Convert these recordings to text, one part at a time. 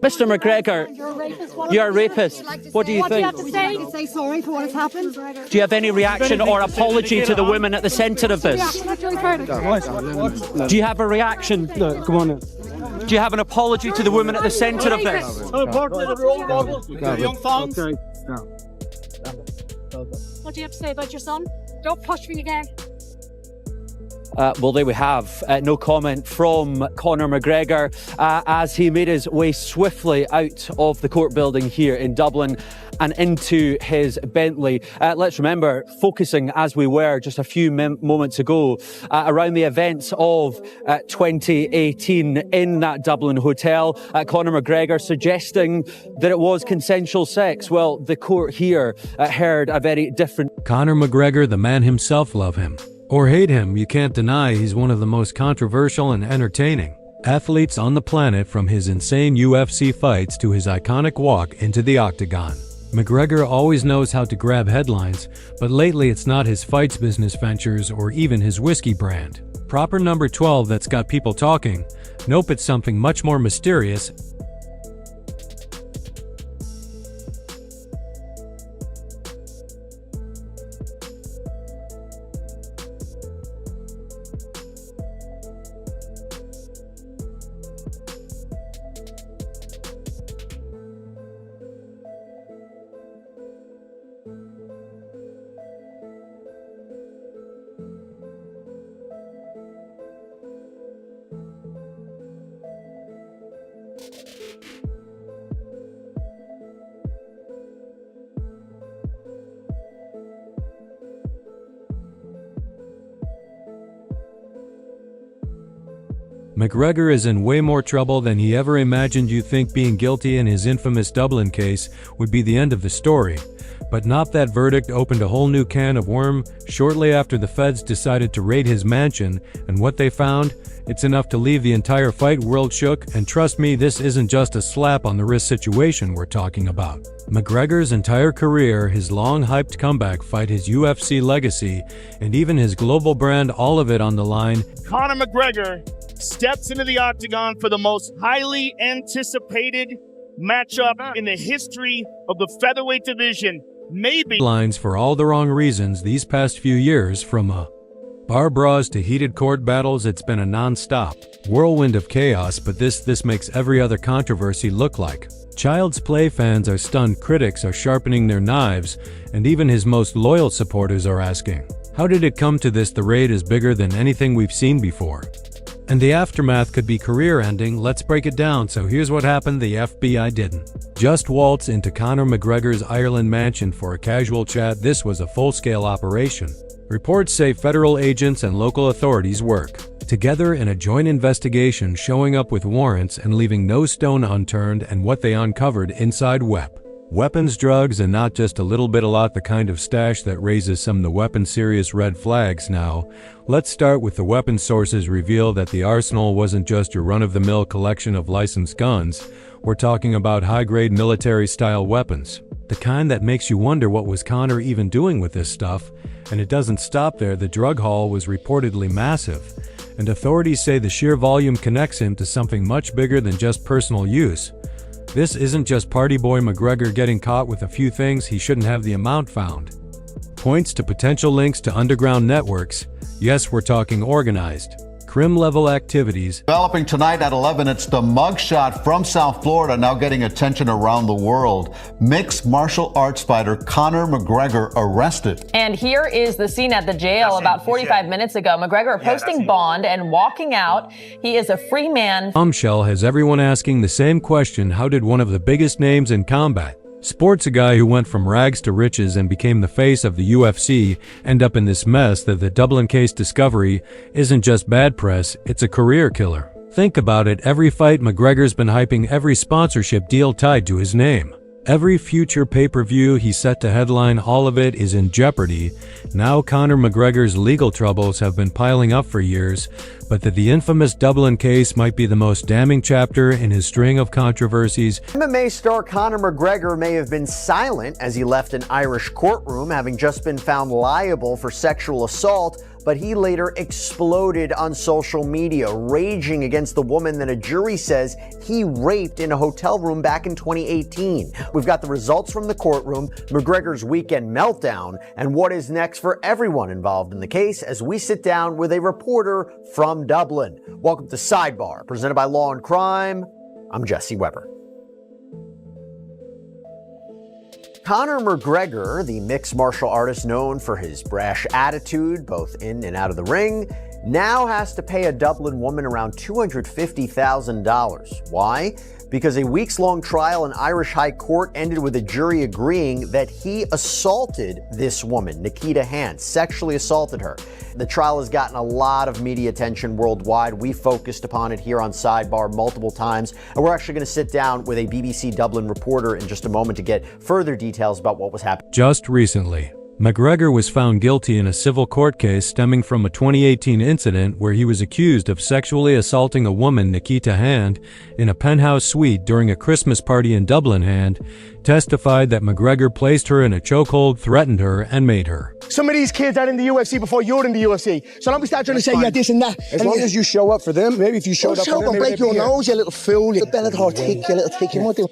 Mr. McGregor, you're a rapist. What do you think? What do you have to say? Say sorry for what has happened. Do you have any reaction or apology to the women at the centre of this? Do you have a reaction? No, come on. Do you have an apology to the women at the centre of this? What do you have to say about your son? Don't push me again. Well, there we have no comment from Conor McGregor as he made his way swiftly out of the court building here in Dublin and into his Bentley. Let's remember, focusing as we were just a few moments ago around the events of 2018 in that Dublin hotel. Conor McGregor suggesting that it was consensual sex. Well, the court here heard a very different. Conor McGregor, the man himself, love him or hate him, you can't deny he's one of the most controversial and entertaining athletes on the planet, from his insane UFC fights to his iconic walk into the octagon. McGregor always knows how to grab headlines, but lately it's not his fights business ventures or even his whiskey brand. Proper number 12 that's got people talking. Nope, it's something much more mysterious. McGregor is in way more trouble than he ever imagined. You think being guilty in his infamous Dublin case would be the end of the story, but not. That verdict opened a whole new can of worm shortly after the feds decided to raid his mansion, and what they found, it's enough to leave the entire fight world shook. And trust me, this isn't just a slap on the wrist situation we're talking about. McGregor's entire career, his long-hyped comeback fight, his UFC legacy, and even his global brand, all of it on the line. Conor McGregor steps into the octagon for the most highly anticipated matchup in the history of the featherweight division. Maybe lines for all the wrong reasons these past few years, from bar brawls to heated court battles. It's been a non-stop whirlwind of chaos, but this makes every other controversy look like child's play. Fans are stunned, critics are sharpening their knives, and even his most loyal supporters are asking, how did it come to this? The raid is bigger than anything we've seen before, and the aftermath could be career-ending. Let's break it down. So here's what happened. The FBI didn't just waltz into Conor McGregor's Ireland mansion for a casual chat. This was a full-scale operation. Reports say federal agents and local authorities work together in a joint investigation, showing up with warrants and leaving no stone unturned. And what they uncovered inside weapons, drugs, and not just a little bit, a lot. The kind of stash that raises some of the weapons serious red flags. Now, let's start with the weapons. Sources reveal that the arsenal wasn't just your run-of-the-mill collection of licensed guns. We're talking about high-grade military-style weapons, the kind that makes you wonder, what was Conor even doing with this stuff? And it doesn't stop there. The drug haul was reportedly massive, and authorities say the sheer volume connects him to something much bigger than just personal use. This isn't just party boy McGregor getting caught with a few things he shouldn't have. The amount found points to potential links to underground networks. Yes, we're talking organized crim-level activities. Developing tonight at 11, it's the mugshot from South Florida, now getting attention around the world. Mixed martial arts fighter Conor McGregor arrested. And here is the scene at the jail about 45 minutes ago. McGregor posting bond and walking out. He is a free man. Bombshell has everyone asking the same question. How did one of the biggest names in combat sports, a guy who went from rags to riches and became the face of the UFC, end up in this mess? That the Dublin case discovery isn't just bad press, it's a career killer. Think about it. Every fight McGregor's been hyping, every sponsorship deal tied to his name, every future pay-per-view he's set to headline, all of it is in jeopardy. Now Conor McGregor's legal troubles have been piling up for years, but that the infamous Dublin case might be the most damning chapter in his string of controversies. MMA star Conor McGregor may have been silent as he left an Irish courtroom, having just been found liable for sexual assault, but he later exploded on social media, raging against the woman that a jury says he raped in a hotel room back in 2018. We've got the results from the courtroom, McGregor's weekend meltdown, and what is next for everyone involved in the case as we sit down with a reporter from Dublin. Welcome to Sidebar, presented by Law and Crime. I'm Jesse Weber. Conor McGregor, the mixed martial artist known for his brash attitude, both in and out of the ring, now has to pay a Dublin woman around $250,000. Why? Because a weeks-long trial in Irish High Court ended with a jury agreeing that he assaulted this woman, Nikita Hand, sexually assaulted her. The trial has gotten a lot of media attention worldwide. We focused upon it here on Sidebar multiple times, and we're actually going to sit down with a BBC Dublin reporter in just a moment to get further details about what was happening. Just recently, McGregor was found guilty in a civil court case stemming from a 2018 incident where he was accused of sexually assaulting a woman, Nikita Hand, in a penthouse suite during a Christmas party in Dublin. Hand testified that McGregor placed her in a chokehold, threatened her, and made her. Some of these kids are in the UFC before you're in the UFC. So don't be start trying to say, yeah, this and that. As long as you show up for them, maybe if you showed up for them, and break your nose, you little fool. You Bellator tick, you little tick. You want to...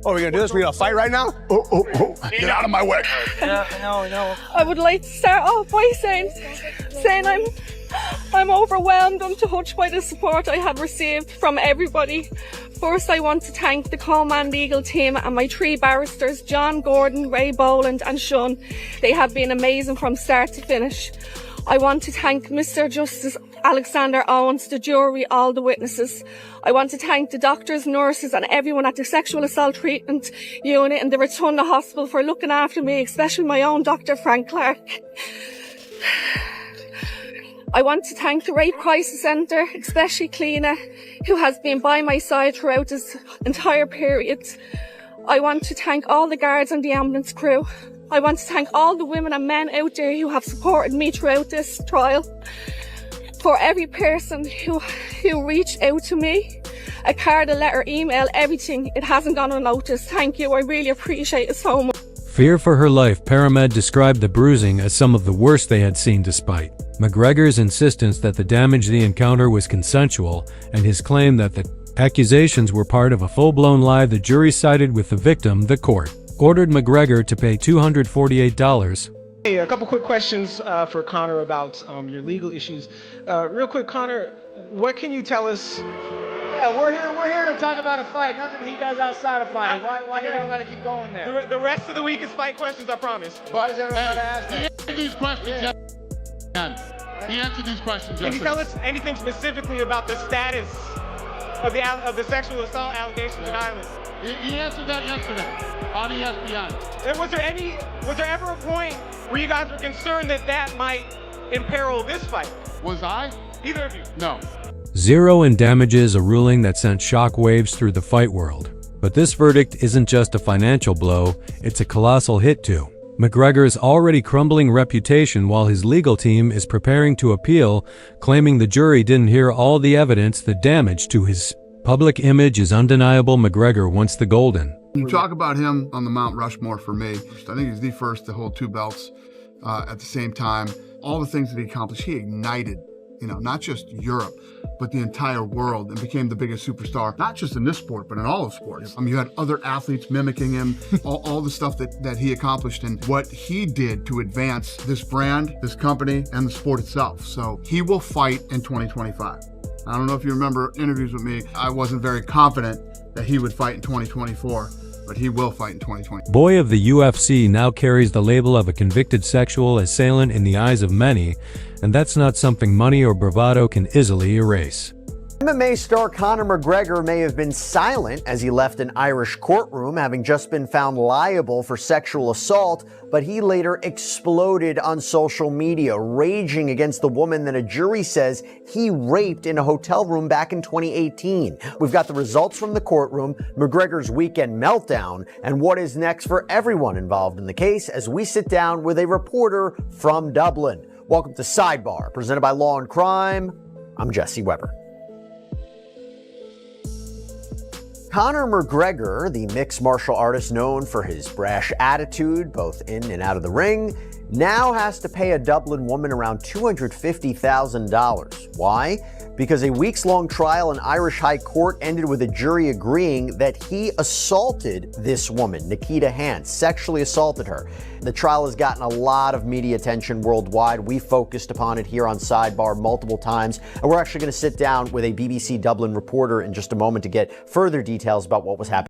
Oh, we're gonna do this? We're gonna fight right now? Get out of my way. No. I would like to start off by saying I'm overwhelmed, untouched by the support I have received from everybody. First, I want to thank the Coleman legal team and my three barristers, John, Gordon, Ray Boland and Sean. They have been amazing from start to finish. I want to thank Mr. Justice Alexander Owens, the jury, all the witnesses. I want to thank the doctors, nurses and everyone at the Sexual Assault Treatment Unit and the Rotunda Hospital for looking after me, especially my own Dr. Frank Clark. I want to thank the Rape Crisis Centre, especially Cleena, who has been by my side throughout this entire period. I want to thank all the guards and the ambulance crew. I want to thank all the women and men out there who have supported me throughout this trial. For every person who reached out to me, a card, a letter, email, everything, it hasn't gone unnoticed. Thank you. I really appreciate it so much. Fear for her life, Paramed described the bruising as some of the worst they had seen despite McGregor's insistence that the damage the encounter was consensual and his claim that the accusations were part of a full-blown lie. The jury sided with the victim. The court ordered McGregor to pay $248. Hey, a couple quick questions for Conor about your legal issues. Real quick, Conor, what can you tell us? Yeah, we're here to talk about a fight. Nothing he does outside of fighting. Why you don't gotta keep going there? The rest of the week is fight questions, I promise. Why does everyone gotta ask that? He answered these questions, He answered these questions, Can you tell us anything specifically about the status of the sexual assault allegations in Ireland? He answered that yesterday on ESPN. And was there ever a point where you guys were concerned that might imperil this fight? Was I? Either of you? No. Zero in damages, a ruling that sent shockwaves through the fight world. But this verdict isn't just a financial blow, it's a colossal hit to McGregor's already crumbling reputation, while his legal team is preparing to appeal, claiming the jury didn't hear all the evidence. The damage to his public image is undeniable. McGregor wants the golden. You talk about him on the Mount Rushmore for me. I think he's the first to hold two belts at the same time. All the things that he accomplished, he ignited, not just Europe, but the entire world, and became the biggest superstar, not just in this sport, but in all of sports. You had other athletes mimicking him, all the stuff that he accomplished and what he did to advance this brand, this company, and the sport itself. So he will fight in 2025. I don't know if you remember interviews with me. I wasn't very confident that he would fight in 2024, but he will fight in 2020. Boy of the UFC now carries the label of a convicted sexual assailant in the eyes of many, and that's not something money or bravado can easily erase. MMA star Conor McGregor may have been silent as he left an Irish courtroom, having just been found liable for sexual assault, but he later exploded on social media, raging against the woman that a jury says he raped in a hotel room back in 2018. We've got the results from the courtroom, McGregor's weekend meltdown, and what is next for everyone involved in the case as we sit down with a reporter from Dublin. Welcome to Sidebar, presented by Law and Crime. I'm Jesse Weber. Conor McGregor, the mixed martial artist known for his brash attitude, both in and out of the ring, now has to pay a Dublin woman around $250,000. Why? Because a weeks-long trial in Irish High Court ended with a jury agreeing that he assaulted this woman, Nikita Hand, sexually assaulted her. The trial has gotten a lot of media attention worldwide. We focused upon it here on Sidebar multiple times, and we're actually going to sit down with a BBC Dublin reporter in just a moment to get further details about what was happening.